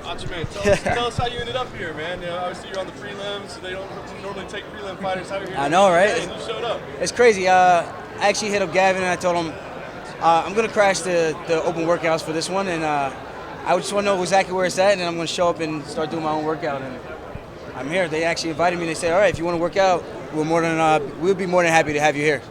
Aljamain, tell us how you ended up here, man. You know, obviously you're on the prelims. They don't normally take prelim fighters out here. I know, right? And you showed up. It's crazy. I actually hit up Gavin and I told him I'm going to crash the open workouts for this one, and I just want to know exactly where it's at, and then I'm going to show up and start doing my own workout. And I'm here. They actually invited me. They said, all right, if you want to work out, we'll be more than happy to have you here.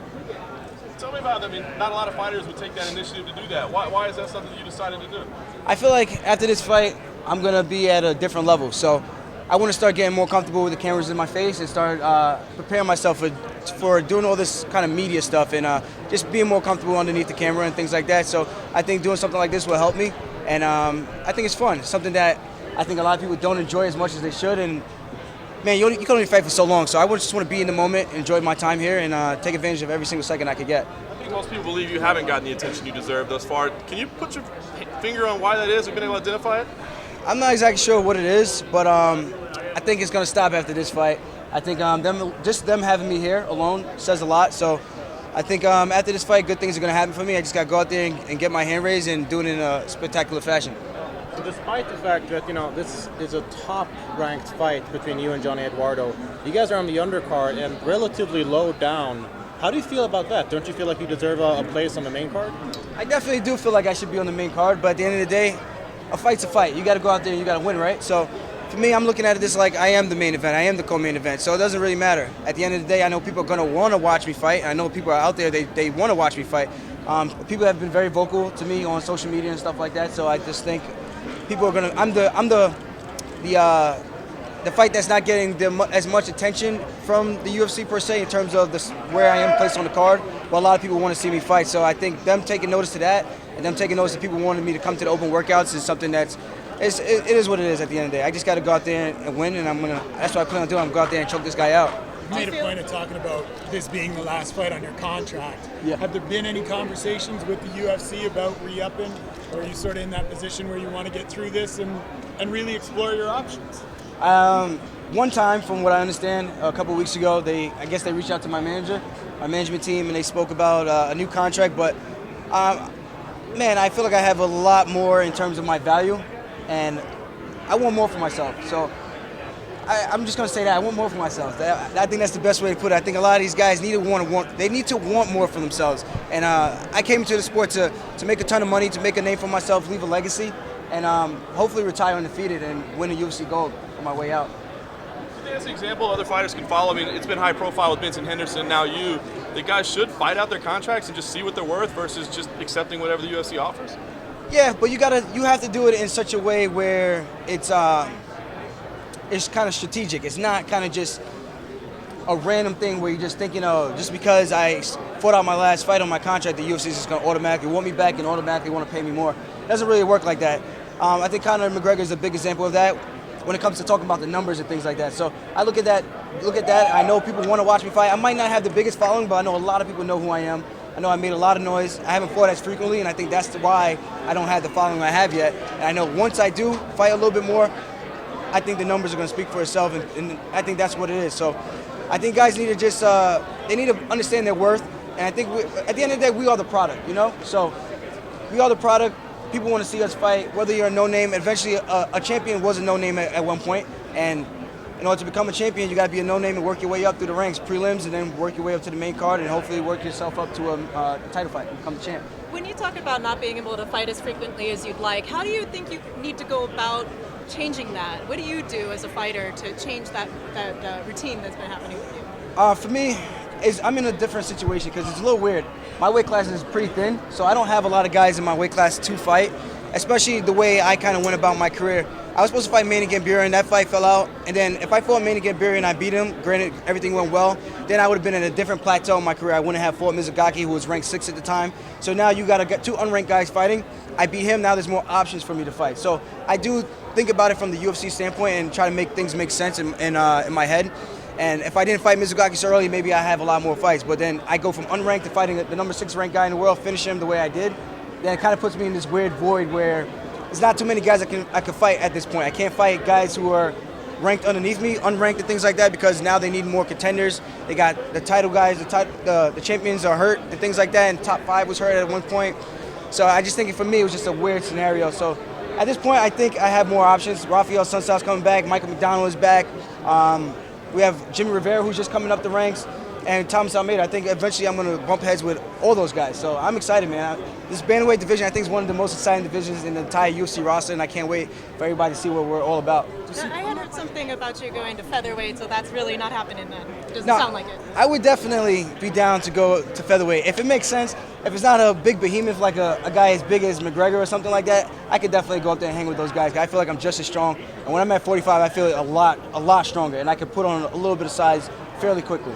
Tell me about, I mean, not a lot of fighters would take that initiative to do that. Why is that something you decided to do? I feel like after this fight, I'm going to be at a different level. So I want to start getting more comfortable with the cameras in my face and start preparing myself for doing all this kind of media stuff and just being more comfortable underneath the camera and things like that. So I think doing something like this will help me. And I think it's fun. It's something that I think a lot of people don't enjoy as much as they should. And man, you can only fight for so long. So I just want to be in the moment, enjoy my time here, and take advantage of every single second I could get. I think most people believe you haven't gotten the attention you deserve thus far. Can you put your finger on why that is? Have you been able to identify it? I'm not exactly sure what it is, but I think it's going to stop after this fight. I think them having me here alone says a lot. So I think after this fight, good things are going to happen for me. I just got to go out there and get my hand raised and do it in a spectacular fashion. So despite the fact that, this is a top-ranked fight between you and Johnny Eduardo, you guys are on the undercard and relatively low down. How do you feel about that? Don't you feel like you deserve a place on the main card? I definitely do feel like I should be on the main card, but at the end of the day, a fight's a fight. You got to go out there and you got to win, right? So for me, I'm looking at this like I am the main event. I am the co-main event. So it doesn't really matter. At the end of the day, I know people are going to want to watch me fight. I know people are out there, they want to watch me fight. People have been very vocal to me on social media and stuff like that. So I just think people are going to, I'm the fight that's not getting as much attention from the UFC per se in terms of where I am placed on the card. But a lot of people want to see me fight. So I think them taking notice to that and them taking notice that people wanted me to come to the open workouts is something it is what it is at the end of the day. I just got to go out there and win, and that's what I plan on doing. I'm going to go out there and choke this guy out. You made a point of talking about this being the last fight on your contract. Yeah. Have there been any conversations with the UFC about re-upping, or are you sort of in that position where you want to get through this and really explore your options? One time, from what I understand, a couple weeks ago, I guess they reached out to my management team, and they spoke about a new contract. But man, I feel like I have a lot more in terms of my value, and I want more for myself. So I'm just going to say that I want more for myself. I think that's the best way to put it. I think a lot of these guys need to want more for themselves. And I came into the sport to make a ton of money, to make a name for myself, leave a legacy, and hopefully retire undefeated and win a UFC gold on my way out. As an example, other fighters can follow. I mean, it's been high profile with Vincent Henderson. Now you, the guys should fight out their contracts and just see what they're worth versus just accepting whatever the UFC offers. Yeah, but you have to do it in such a way where it's kind of strategic. It's not kind of just a random thing where you're just thinking, oh, just because I fought out my last fight on my contract, the UFC is just going to automatically want me back and automatically want to pay me more. It doesn't really work like that. I think Conor McGregor is a big example of that when it comes to talking about the numbers and things like that. So I look at that. I know people want to watch me fight. I might not have the biggest following, but I know a lot of people know who I am. I know I made a lot of noise. I haven't fought as frequently, and I think that's why I don't have the following I have yet. And I know once I do fight a little bit more, I think the numbers are going to speak for itself, and I think that's what it is. So I think guys need to just they need to understand their worth, and I think at the end of the day, we are the product, So we are the product. People want to see us fight, whether you're a no-name. Eventually, a champion was a no-name at one point, and in order to become a champion, you got to be a no-name and work your way up through the ranks, prelims, and then work your way up to the main card, and hopefully work yourself up to a title fight and become the champ. When you talk about not being able to fight as frequently as you'd like, how do you think you need to go about changing that? What do you do as a fighter to change that routine that's been happening with you? For me, I'm in a different situation because it's a little weird. My weight class is pretty thin, so I don't have a lot of guys in my weight class to fight, especially the way I kind of went about my career. I was supposed to fight Manny Gambier, and that fight fell out. And then if I fought Manny Gambier and I beat him, granted everything went well, then I would have been at a different plateau in my career. I wouldn't have fought Mizugaki, who was ranked 6th at the time. So now you got to get 2 unranked guys fighting. I beat him, now there's more options for me to fight. So I do think about it from the UFC standpoint and try to make things make sense in my head. And if I didn't fight Mizugaki so early, maybe I have a lot more fights. But then I go from unranked to fighting the number 6 ranked guy in the world, finish him the way I did. Then it kind of puts me in this weird void where there's not too many guys I can fight at this point. I can't fight guys who are ranked underneath me, unranked and things like that, because now they need more contenders. They got the title guys, the champions are hurt and things like that, and top 5 was hurt at one point. So I just think for me it was just a weird scenario. So At this point, I think I have more options. Rafael Sunsau's coming back. Michael McDonald is back. We have Jimmy Rivera, who's just coming up the ranks, and Thomas Almeida. I think eventually I'm going to bump heads with all those guys. So I'm excited, man. This bantamweight division, I think, is one of the most exciting divisions in the entire UFC roster, and I can't wait for everybody to see what we're all about. I had heard something about you going to featherweight, so that's really not happening then. It doesn't No, sound like it. I would definitely be down to go to featherweight. If it makes sense, if it's not a big behemoth like a guy as big as McGregor or something like that, I could definitely go up there and hang with those guys. I feel like I'm just as strong. And when I'm at 45, I feel a lot stronger, and I could put on a little bit of size fairly quickly.